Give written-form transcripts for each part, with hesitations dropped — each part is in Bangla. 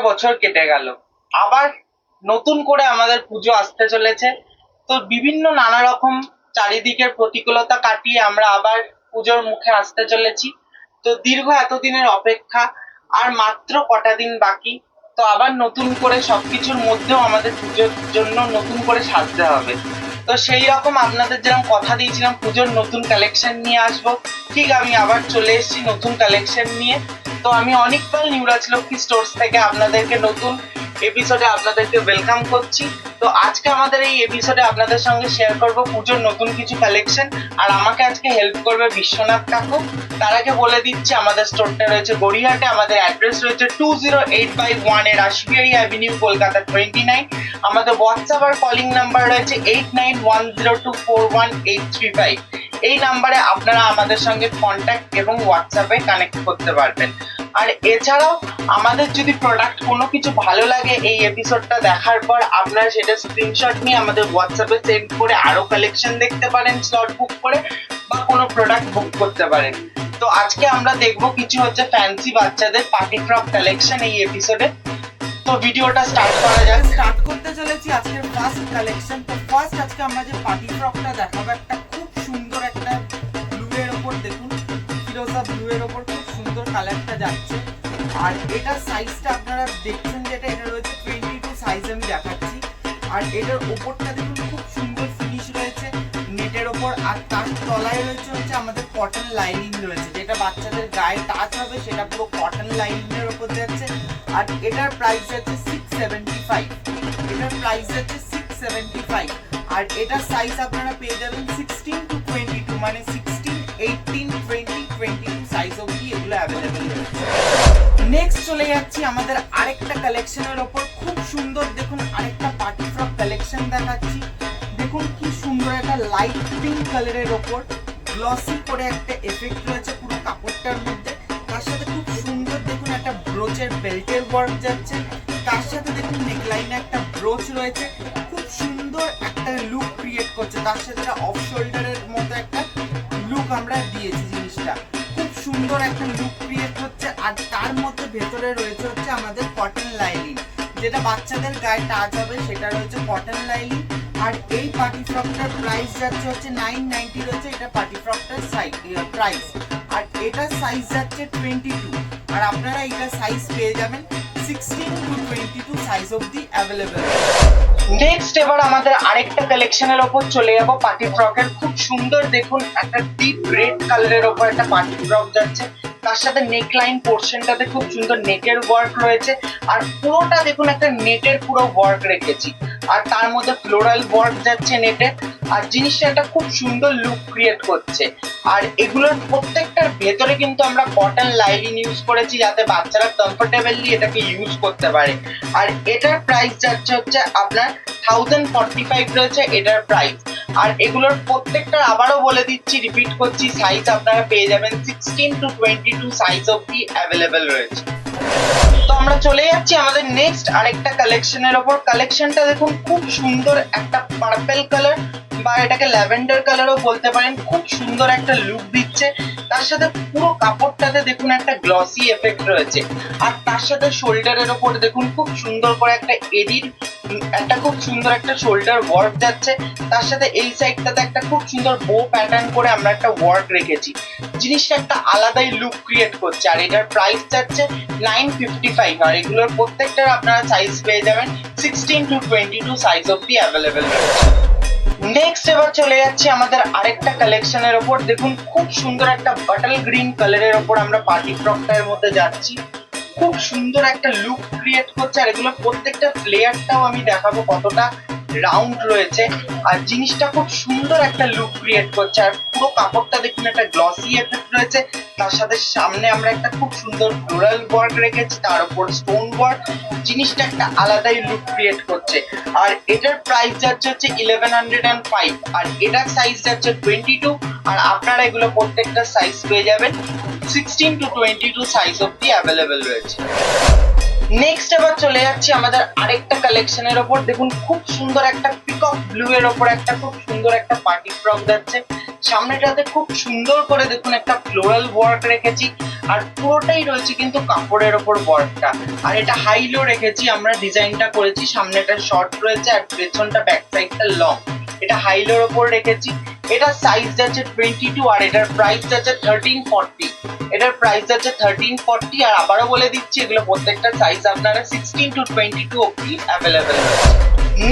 বছর কেটে গেল, আবার নতুন করে আমাদের পুজো আসতে চলেছে। তো বিভিন্ন নানা রকম চারিদিকের প্রতিকূলতা কাটিয়ে আমরা আবার পুজোর মুখে আসতে চলেছি। তো দীর্ঘ এতদিনের অপেক্ষা আর মাত্র কটা দিন বাকি। তো আবার নতুন করে সবকিছুর মধ্যেও আমাদের পুজোর জন্য নতুন করে সাজতে হবে। তো সেই রকম আপনাদের যেরকম কথা দিয়েছিলাম পুজোর নতুন কালেকশন নিয়ে আসবো, ঠিক আমি আবার চলে এসেছি নতুন কালেকশন নিয়ে। তো আমি অনেকবার নিউ রাজলক্ষ্মী স্টোর্স থেকে আপনাদেরকে নতুন এপিসোডে আপনাদেরকে ওয়েলকাম করছি। তো আজকে আমাদের এই এপিসোডে আপনাদের সঙ্গে শেয়ার করব পুজোর নতুন কিছু কালেকশন, আর আমাকে আজকে হেল্প করবে বিশ্বনাথ কাকু। তার আগে বলে দিচ্ছি আমাদের স্টোরটা রয়েছে গড়িয়াহাটে, আমাদের অ্যাড্রেস রয়েছে 208/1 এর রাসবিহারী অ্যাভিনিউ, কলকাতা 29। আমাদের হোয়াটসঅ্যাপ আর কলিং নাম্বার রয়েছে 8910241835। এই নাম্বারে আপনারা আমাদের সঙ্গে কন্ট্যাক্ট এবং হোয়াটসঅ্যাপে কানেক্ট করতে পারবেন। আর এছাড়াও আমাদের যদি প্রোডাক্ট কোনো কিছু ভালো লাগে এই এপিসোডটা দেখার পর, আপনারা সেটা স্ক্রিনশট নিয়ে আমাদের হোয়াটসঅ্যাপে সেন্ড করে আরো কালেকশন দেখতে পারেন, স্লট বুক করে বা কোনো প্রোডাক্ট বুক করতে পারেন। তো আজকে আমরা দেখবো কিছু হচ্ছে ফ্যান্সি বাচ্চাদের পার্টি ফ্রক কালেকশন এই এপিসোডে। তো ভিডিওটা স্টার্ট করা যাক। স্টার্ট করতে চলেছি আজকের ফার্স্ট কালেকশন। তো ফার্স্ট আজকে আমরা যে পার্টি ফ্রকটা দেখাবো, একটা খুব সুন্দর একটা ব্লু এর উপর, দেখুন ফিরোজা ব্লু এর উপর খুব সুন্দর কালারটা যাচ্ছে। আর এটার সাইজটা আপনারা দেখছেন যেটা, এটা রয়েছে 22 সাইজ আমি দেখাচ্ছি। আর এটার উপরটা দেখুন খুব সুন্দর ফিনিশ রয়েছে নেটের ওপর, আর তার তলায় রয়েছে হচ্ছে আমাদের কটন লাইনিং রয়েছে, যেটা বাচ্চাদের গায়ে টাচ হবে সেটা পুরো কটন লাইনিং এর উপর যাচ্ছে। আর এটার প্রাইস আছে 675। এটার প্রাইস আছে 675। আর এটার সাইজ আপনারা পেয়ে যাবেন 16 to 22, মানে 16, 18, 20, 22 সাইজ অবধি এগুলো অ্যাভেলেবেল রয়েছে। নেক্সট চলে যাচ্ছি আমাদের আরেকটা কালেকশনের ওপর, খুব সুন্দর দেখুন আরেকটা পার্টি ফ্রক কালেকশন দেখাচ্ছি। দেখুন কি সুন্দর একটা লাইট পিঙ্ক কালারের ওপর গ্লসি করে একটা এফেক্ট রয়েছে পুরো কাপড়টার মধ্যে। তার সাথে খুব সুন্দর দেখুন একটা ব্রোচের বেল্টের ওয়ার্ক যাচ্ছে। তার সাথে দেখুন নেকলাইনে একটা ব্রোচ রয়েছে, খুব সুন্দর একটা লুক ক্রিয়েট করছে। তার সাথে একটা অফ শোল্ডারের মতো একটা লুক আমরা দিয়েছি, জিনিসটা খুব সুন্দর একটা লুক ক্রিয়েট হচ্ছে। আর তার মধ্যে ভেতরে রয়েছে হচ্ছে আমাদের কটন লাইনিং, যেটা বাচ্চাদের গায়ে টাচ হবে সেটা রয়েছে কটন লাইনিং। আর এই পার্টি ফ্রকটার প্রাইস যাচ্ছে হচ্ছে 990 রয়েছে, এটা পার্টি ফ্রকটার প্রাইস। আর এটার সাইজ যাচ্ছে 22, আর আপনারা এটা সাইজ পেয়ে যাবেন 16 to 22 সাইজ অবধি অ্যাভেলেবেল। নেক্সট এবার আমাদের আরেকটা কালেকশনের ওপর চলে যাব পার্টি ফ্রকের। খুব সুন্দর দেখুন একটা ডিপ রেড কালারের ওপর একটা পার্টি ফ্রক যাচ্ছে। তার সাথে নেকলাইন পোর্শনটাতে খুব সুন্দর নেটের ওয়ার্ক রয়েছে, আর পুরোটা দেখুন একটা নেটের পুরো ওয়ার্ক রেখেছি, আর তার মধ্যে ফ্লোরাল ওয়ার্ক যাচ্ছে নেটের। আর জিনিসটা একটা খুব সুন্দর লুক ক্রিয়েট করছে। আর এগুলোর প্রত্যেকটার ভেতরে কিন্তু আমরা কটন লাইনিং ইউজ করেছি, যাতে বাচ্চারা কমফোর্টেবলি এটাকে ইউজ করতে পারে। আর এটার প্রাইস যাচ্ছে হচ্ছে আপনার 1045 রয়েছে এটার প্রাইস। আর এগুলোর প্রত্যেকটা আবারও বলে দিচ্ছি, রিপিট করছি, সাইজ আপনারা পেয়ে যাবেন 16 to 22 সাইজ অবধি অ্যাভেলেবেল রয়েছে। তো আমরা চলে যাচ্ছি আমাদের নেক্সট আরেকটা কালেকশনের ওপর। কালেকশনটা দেখুন খুব সুন্দর একটা পার্পল কালার বা এটাকে ল্যাভেন্ডার কালারও বলতে পারেন, খুব সুন্দর একটা লুক দিচ্ছে। তার সাথে পুরো কাপড়টাতে দেখুন একটা গ্লসি এফেক্ট রয়েছে। আর তার সাথে শোল্ডারের ওপর দেখুন খুব সুন্দর করে একটা এডির একটা খুব সুন্দর একটা শোল্ডার ওয়ার্ক যাচ্ছে। তার সাথে এই সাইডটাতে একটা খুব সুন্দর বো প্যাটার্ন করে আমরা একটা ওয়ার্ক রেখেছি, জিনিসটা একটা আলাদাই লুক ক্রিয়েট করছে। আর এটার প্রাইস যাচ্ছে 955। আর এগুলোর প্রত্যেকটার আপনারা সাইজ পেয়ে যাবেন 16 to 22 সাইজ অবধি অ্যাভেলেবেল রয়েছে। নেক্সট এবার চলে যাচ্ছে আমাদের আরেকটা কালেকশনের ওপর। দেখুন খুব সুন্দর একটা বাটল গ্রিন কালারের ওপর আমরা পার্টি ফ্রকটার মধ্যে যাচ্ছি, খুব সুন্দর একটা লুক ক্রিয়েট করছে। আর এগুলো প্রত্যেকটা ফ্লেয়ারটাও আমি দেখাবো কতটা রাউন্ড রয়েছে, আর জিনিসটা খুব সুন্দর একটা লুক ক্রিয়েট করছে। আর পুরো কাপড়টা দেখুন একটা গ্লসি এফেক্ট রয়েছে। তার সাথে সামনে আমরা একটা খুব সুন্দর ফ্লোরাল ওয়ার্ক রেখেছি, তার উপর স্টোন ওয়ার্ক, জিনিসটা একটা আলাদাই লুক ক্রিয়েট করছে। আর এটার প্রাইস যাচ্ছে হচ্ছে 1105। আর এটার সাইজ যাচ্ছে 22। আর আপনারা এগুলো প্রত্যেকটা সাইজ পেয়ে যাবেন 16 to 22 সাইজ অবধি অ্যাভেলেবেল রয়েছে। নেক্সট এবার চলে যাচ্ছি আমাদের আরেকটা কালেকশনের ওপর। দেখুন খুব সুন্দর একটা পিকক ব্লু এর ওপর একটা খুব সুন্দর একটা পার্টি ফ্রক যাচ্ছে, সামনেটাতে খুব সুন্দর করে দেখুন একটা ফ্লোরাল ওয়ার্ক রেখেছি, আর পুরোটাই রয়েছে কিন্তু কাপড়ের ওপর ওয়ার্কটা। আর এটা হাইলো রেখেছি, আমরা ডিজাইনটা করেছি, সামনেটা শর্ট রয়েছে আর পেছনটা ব্যাক সাইডটা লং। এটা হাইলোর ওপর রেখেছি। এটা সাইজ যাচ্ছে 22 আর এটার প্রাইস যাচ্ছে 1340। এটার প্রাইস যাচ্ছে 1340। আর আবারও বলে দিচ্ছি, এগুলো প্রত্যেকটা সাইজ আপনারা 16 to 22 অবধি অ্যাভেলেবেল রয়েছে।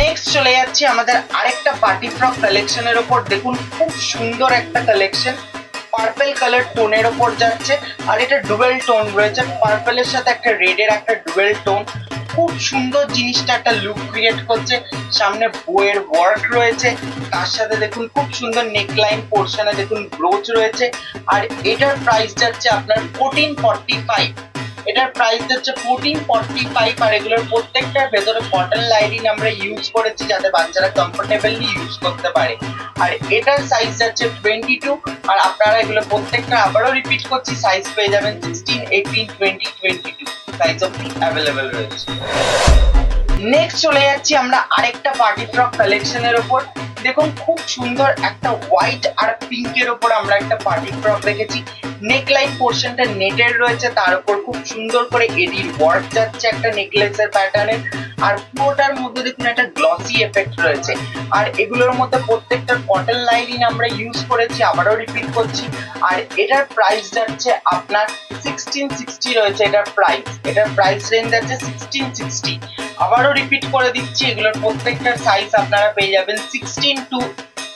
নেক্সট চলে যাচ্ছি আমাদের আরেকটা পার্টি ফ্রক কালেকশনের ওপর। দেখুন খুব সুন্দর একটা কালেকশন, পার্পল কালার টোনের ওপর যাচ্ছে, আর এটা ডুয়েল টোন রয়েছে, পার্পলের সাথে একটা রেডের একটা ডুয়েল টোন। খুব সুন্দর জিনিসটা একটা লুক ক্রিয়েট করছে। সামনে বইয়ের ওয়ার্ক রয়েছে, তার সাথে দেখুন খুব সুন্দর নেকলাইন পোর্শনে দেখুন ব্রোচ রয়েছে। আর এটার প্রাইস যাচ্ছে আপনার 1445। এটার প্রাইস যাচ্ছে 1445। আর এগুলোর প্রত্যেকটার ভেতরে কটন লাইনিং আমরা ইউজ করেছি, যাতে বাচ্চারা কমফোর্টেবলি ইউজ করতে পারে। আর এটার সাইজ যাচ্ছে 22। আর আপনারা এগুলো প্রত্যেকটা আবারও রিপিট করছি, সাইজ পেয়ে যাবেন 16, 18, 20, 22 সাইজ অবধি অ্যাভেলেবেল রয়েছে। নেক্সট চলে যাচ্ছি আমরা আরেকটা পার্টি ফ্রক কালেকশনের ওপর। দেখুন খুব সুন্দর একটা হোয়াইট আর পিঙ্কের ওপর আমরা একটা পার্টি ফ্রক রেখেছি। নেকলাইন পোর্শনটা নেটের রয়েছে, তার উপর খুব সুন্দর করে এডির ওয়ার্ক যাচ্ছে একটা নেকলেসের প্যাটার্নের। আর পুরোটার মধ্যে দেখুন একটা গ্লসি এফেক্ট রয়েছে। আর এগুলোর মধ্যে প্রত্যেকটা কটন লাইনিং আমরা ইউজ করেছি, আবারও রিপিট করছি। আর এটার প্রাইস যাচ্ছে আপনার 1660 রয়েছে এটার প্রাইস। এটার প্রাইস রেঞ্জ যাচ্ছে 1660। আবারও রিপিট করে দিচ্ছি, এগুলোর প্রত্যেকটার সাইজ আপনারা পেয়ে যাবেন 16 to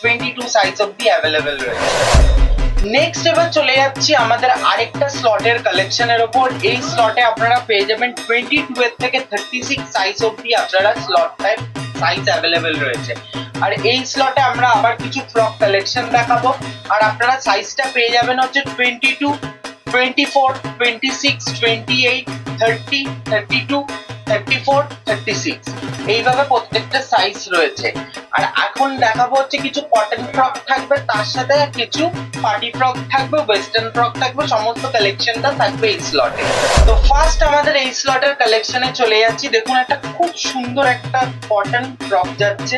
22 সাইজ অবধি অ্যাভেলেবেল রয়েছে। নেক্সট এবার চলে যাচ্ছি আমাদের আরেকটা স্লটের কালেকশনের ওপর। এই স্লটে আপনারা পেয়ে যাবেন 22 এর থেকে 36 সাইজ অবধি আপনারা স্লট টাইপ সাইজ অ্যাভেলেবেল রয়েছে। আর এই স্লটে আমরা আবার কিছু ফ্রক কালেকশন দেখাবো। আর আপনারা সাইজটা পেয়ে যাবেন হচ্ছে 22, 24, 26, 28, 30, 32, 34, 36 এইভাবে প্রত্যেকটা সাইজ রয়েছে। আর এখন দেখাবো হচ্ছে কিছু কটন ফ্রক থাকবে, তার সাথে কিছু পার্টি ফ্রক থাকবে, ওয়েস্টার্ন ফ্রক থাকবে, সমস্ত কালেকশনটা থাকবে এই স্লটে। তো ফার্স্ট আমাদের এই স্লটের কালেকশনে চলে যাচ্ছি। দেখুন একটা খুব সুন্দর একটা কটন ফ্রক যাচ্ছে,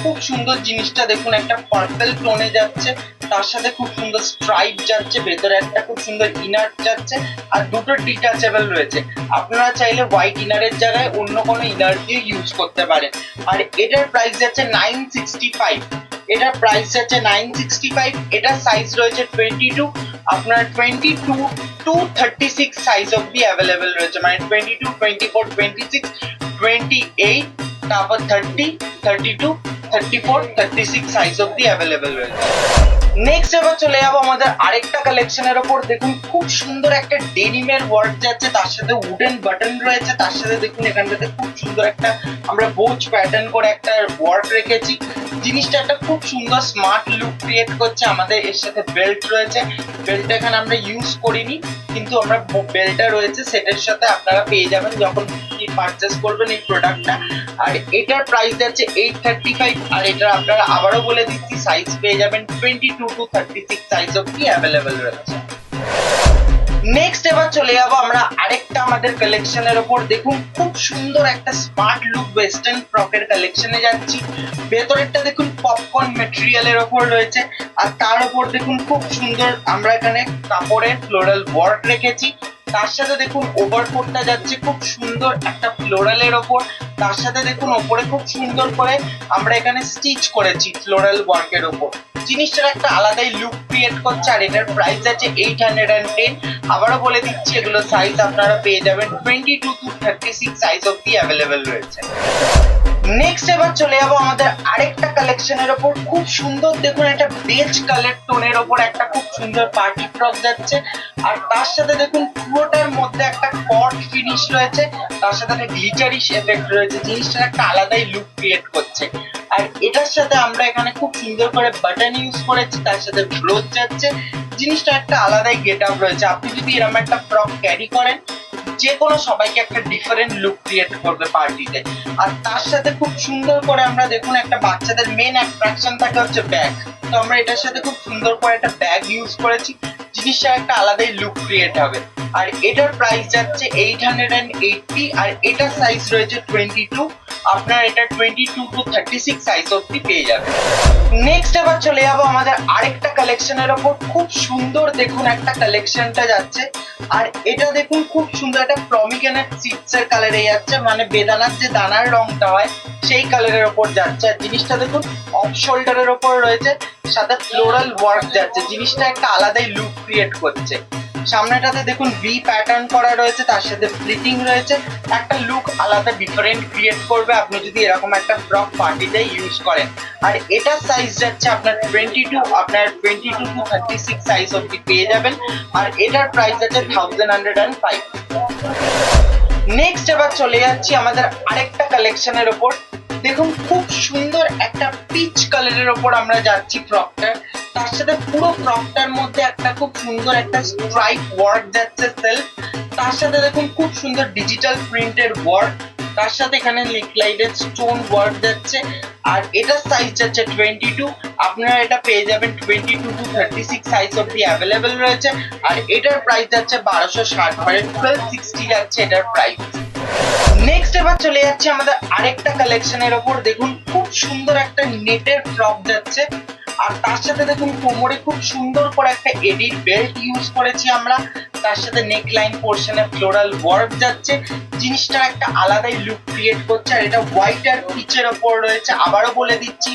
খুব সুন্দর জিনিসটা দেখুন, একটা পার্পল টোনে যাচ্ছে, তার সাথে খুব সুন্দর স্ট্রাইপ যাচ্ছে, ভেতরে একটা খুব সুন্দর ইনার যাচ্ছে, আর দুটো ডিটাচেবল রয়েছে। আপনারা চাইলে হোয়াইট ইনারের জায়গায় অন্য কোনো ইনার দিয়ে ইউজ করতে পারেন। আর এটার প্রাইস যাচ্ছে 965। এটার প্রাইস যাচ্ছে 965। এটার সাইজ রয়েছে 22। আপনার 22 to 36 সাইজ অবধি অ্যাভেলেবেল রয়েছে, মানে 22, 24, 26, 28, তারপর 30, 32, 34, 36 সাইজ অবধি অ্যাভেলেবেল রয়েছে। নেক্সট এবার চলে যাবো আমাদের আরেকটা কালেকশনের ওপর। দেখুন খুব সুন্দর একটা ডেনিমের ওয়ার্ক যাচ্ছে, তার সাথে উডেন বাটন রয়েছে, তার সাথে দেখুন এখানটাতে খুব সুন্দর একটা আমরা বোচ প্যাটার্ন করে একটা ওয়ার্ক রেখেছি। জিনিসটা একটা খুব সুন্দর স্মার্ট লুক ক্রিয়েট করছে। আমাদের এর সাথে বেল্ট রয়েছে, বেল্টটা এখানে আমরা ইউজ করিনি, কিন্তু আমরা বেল্টটা রয়েছে সেটের সাথে আপনারা পেয়ে যাবেন যখন পারচেস করবেন এই প্রোডাক্টটা। আর এটার প্রাইস যাচ্ছে 835। আর এটা আপনারা আবারও বলে দিচ্ছি, সাইজ পেয়ে যাবেন 22 to 36 সাইজ অবধি অ্যাভেলেবেল রয়েছে। নেক্সট এবার চলে যাবো আমরা আরেকটা আমাদের কালেকশনের ওপর। দেখুন খুব সুন্দর একটা স্মার্ট লুক ওয়েস্টার্ন ফ্রকের কালেকশনে যাচ্ছি। ভেতরেরটা দেখুন পপকর্ন ম্যাটেরিয়ালের ওপর রয়েছে, আর তার উপর দেখুন খুব সুন্দর আমরা এখানে কাপড়ের ফ্লোরাল ওয়ার্ক রেখেছি। তার সাথে দেখুন ওভারকোটটা যাচ্ছে খুব সুন্দর একটা ফ্লোরালের ওপর, তার সাথে দেখুন ওপরে খুব সুন্দর করে আমরা এখানে স্টিচ করেছি ফ্লোরাল ওয়ার্কের ওপর। জিনিসটার একটা আলাদাই লুক ক্রিয়েট করছে। আর এটার প্রাইস আছে 810। আবারও বলে দিচ্ছি, এগুলো সাইজ আপনারা পেয়ে যাবেন 22 to 36 সাইজ অবধি অ্যাভেলেবেল রয়েছে। নেক্সট এবার চলে যাবো আমাদের আরেকটা কালেকশনের ওপর। খুব সুন্দর দেখুন একটা বেজ কালার টোনের ওপর একটা খুব সুন্দর পার্টি ফ্রক যাচ্ছে, আর তার সাথে দেখুন পুরোটার মধ্যে একটা কট ফিনিশ রয়েছে, তার সাথে একটা গ্লিটারিশ এফেক্ট রয়েছে। জিনিসটার একটা আলাদাই লুক ক্রিয়েট করছে। আর এটার সাথে আমরা এখানে খুব সুন্দর করে বাটন ইউজ করেছি, তার সাথে ব্লোজ যাচ্ছে। জিনিসটা একটা আলাদাই গেট আপ রয়েছে। আপনি যদি এরকম একটা ফ্রক ক্যারি করেন, যে কোনো সবাইকে একটা ডিফারেন্ট লুক ক্রিয়েট করবে পার্টিতে। আর তার সাথে খুব সুন্দর করে আমরা দেখুন একটা বাচ্চাদের মেন অ্যাট্রাকশন থাকে হচ্ছে ব্যাগ, তো আমরা এটার সাথে খুব সুন্দর করে একটা ব্যাগ ইউজ করেছি। জিনিসটা একটা আলাদাই লুক ক্রিয়েট হবে। আর এটার প্রাইস যাচ্ছে 880 আর এটার সাইজ রয়েছে 22। আপনার এটা 22 to 36 সাইজ অবধি পেয়ে যাবেন। নেক্সট এবার চলে যাবো আমাদের আরেকটা কালেকশনের ওপর। খুব সুন্দর দেখুন একটা কালেকশনটা যাচ্ছে, আর এটা দেখুন খুব সুন্দর একটা প্রমিগ্রেনেট সিডস এর কালারে যাচ্ছে, মানে বেদানার যে দানার রংটা হয় সেই কালারের ওপর যাচ্ছে। আর জিনিসটা দেখুন অফ শোল্ডারের ওপর রয়েছে, সাথে ফ্লোরাল ওয়ার্ক যাচ্ছে, জিনিসটা একটা আলাদাই লুক ক্রিয়েট করছে। সামনেটাতে দেখুন ভি প্যাটার্ন করা রয়েছে, তার সাথে প্লিটিং রয়েছে, একটা লুক আলাদা ডিফারেন্ট ক্রিয়েট করবে আপনি যদি এরকম একটা ফ্রক পার্টিতে ইউজ করেন। আর এটার সাইজ যাচ্ছে আপনার 22, আপনার 22 to 36 সাইজ অবধি পেয়ে যাবেন। আর এটার প্রাইস আছে 1105। নেক্সট এবার চলে যাচ্ছি আমাদের আরেকটা কালেকশনের ওপর। দেখুন খুব সুন্দর একটা পিচ কালারের ওপর আমরা যাচ্ছি ফ্রকটার, তার সাথে পুরো ফ্রকটার মধ্যে একটা খুব সুন্দর একটা স্ট্রাইপ ওয়ার্ক যাচ্ছে সেলফ, তার সাথে দেখুন খুব সুন্দর ডিজিটাল প্রিন্টের ওয়ার্ক, তার সাথে এখানে নেকলাইনের স্টোন ওয়ার্ক যাচ্ছে। আর এটার সাইজ যাচ্ছে 22, আপনারা এটা পেয়ে যাবেন 22 to 36 সাইজ অবধি অ্যাভেলেবেল রয়েছে। আর এটার প্রাইস যাচ্ছে 1260, মানে 1260 যাচ্ছে এটার প্রাইস। নেক্সট এবার চলে যাচ্ছে আমাদের আরেকটা কালেকশনের ওপর। দেখুন খুব সুন্দর একটা নেটের ফ্রক যাচ্ছে, আর তার সাথে দেখুন কোমরে খুব সুন্দর করে একটা এডির বেল্ট ইউজ করেছি আমরা, তার সাথে নেক লাইন পোর্শনে ফ্লোরাল ওয়ার্ক যাচ্ছে, জিনিসটা একটা আলাদাই লুক ক্রিয়েট করছে। আর এটা হোয়াইট আর পিচের ওপর রয়েছে। আবারও বলে দিচ্ছি,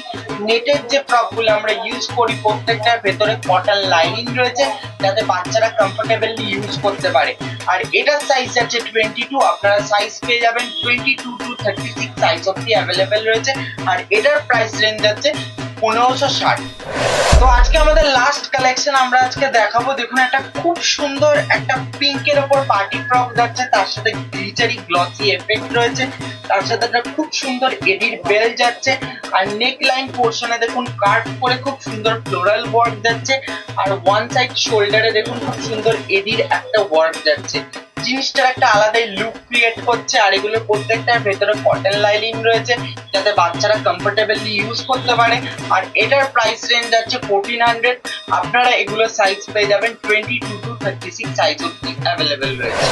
নেটের যে ফ্রকগুলো আমরা ইউজ করি প্রত্যেকটার ভেতরে কটন লাইনিং রয়েছে, যাতে বাচ্চারা কমফোর্টেবলি ইউজ করতে পারে। আর এটার সাইজ আছে 22, আপনারা সাইজ পেয়ে যাবেন 22 to 36 সাইজ অবধি অ্যাভেলেবেল রয়েছে। আর এটার প্রাইস রেঞ্জ আছে 1560। তো আজকে আমাদের লাস্ট কালেকশন আমরা আজকে দেখাবো। দেখুন একটা খুব সুন্দর একটা পিঙ্কের ওপর পার্টি ফ্রক যাচ্ছে, তার সাথে গ্লিটারি গ্লসি এফেক্ট রয়েছে, তার সাথে একটা খুব সুন্দর এডির বেল যাচ্ছে। আর নেক লাইন পোর্শনে দেখুন কার্ভ করে খুব সুন্দর ফ্লোরাল ওয়ার্ক যাচ্ছে, আর ওয়ান সাইড শোল্ডারে দেখুন খুব সুন্দর এডির একটা ওয়ার্ক যাচ্ছে, জিনিসটার একটা আলাদাই লুক ক্রিয়েট করছে। আর এগুলো প্রত্যেকটার ভেতরে কটন লাইনিং রয়েছে, যাতে বাচ্চারা কমফোর্টেবলি ইউজ করতে পারে। আর এটার প্রাইস রেঞ্জ আছে 1400, আপনারা এগুলো সাইজ পেয়ে যাবেন 22 to 36 সাইজ অবধি অ্যাভেলেবেল রয়েছে।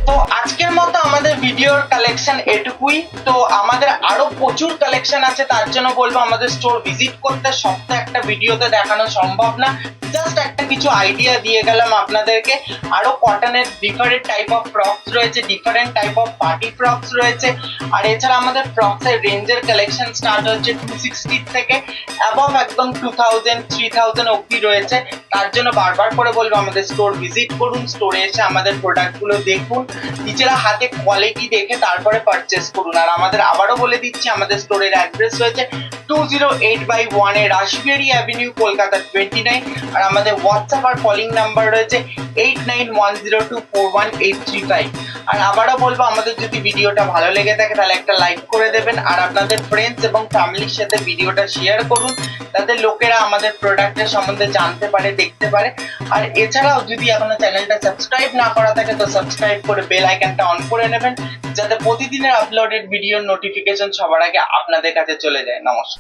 তো আজকের মতো আমাদের ভিডিওর কালেকশন এটুকুই। তো আমাদের আরো প্রচুর কালেকশন আছে, তার জন্য বলবো আমাদের স্টোর ভিজিট করতে। সপ্তাহে একটা ভিডিওতে দেখানো সম্ভব না, জাস্ট একটা কিছু আইডিয়া দিয়ে গেলাম আপনাদেরকে। আরো কটনের ডিফারেন্ট টাইপ অফ ফ্রকস রয়েছে, different type off party frocks রয়েছে। আর এছাড়া আমাদের ফ্রকসের রেঞ্জের কালেকশন স্টার্ট হচ্ছে 260 থেকে অ্যাবভ একদম 2000 3000 অবধি রয়েছে। তার জন্য বারবার করে বলবো আমাদের স্টোর ভিজিট করুন, স্টোরে এসে আমাদের প্রোডাক্টগুলো দেখুন, নিজেরা হাতে কোয়ালিটি দেখে তারপরে পারচেস করুন। আর আমাদের আবারও বলে দিচ্ছি, আমাদের স্টোরের অ্যাড্রেস রয়েছে 208/1 এ রাসবিহারী অ্যাভিনিউ, কলকাতা 29। আর আমাদের হোয়াটসঅ্যাপ আর কলিং নাম্বার রয়েছে 8910241835। আর আবারও বলবো, আমাদের যদি ভিডিওটা ভালো লেগে থাকে তাহলে একটা লাইক করে দেবেন, আর আপনাদের ফ্রেন্ডস এবং ফ্যামিলির সাথে ভিডিওটা শেয়ার করুন, যাতে লোকেরা আমাদের প্রোডাক্টের সম্বন্ধে জানতে পারে, দেখতে পারে। আর এছাড়াও যদি এখনো চ্যানেলটা সাবস্ক্রাইব না করা থাকে তো সাবস্ক্রাইব করে বেল আইকনটা অন করে নেবেন, যাতে প্রতিদিনের আপলোডেড ভিডিওর নোটিফিকেশন সবার আগে আপনাদের কাছে চলে যায়। নমস্কার।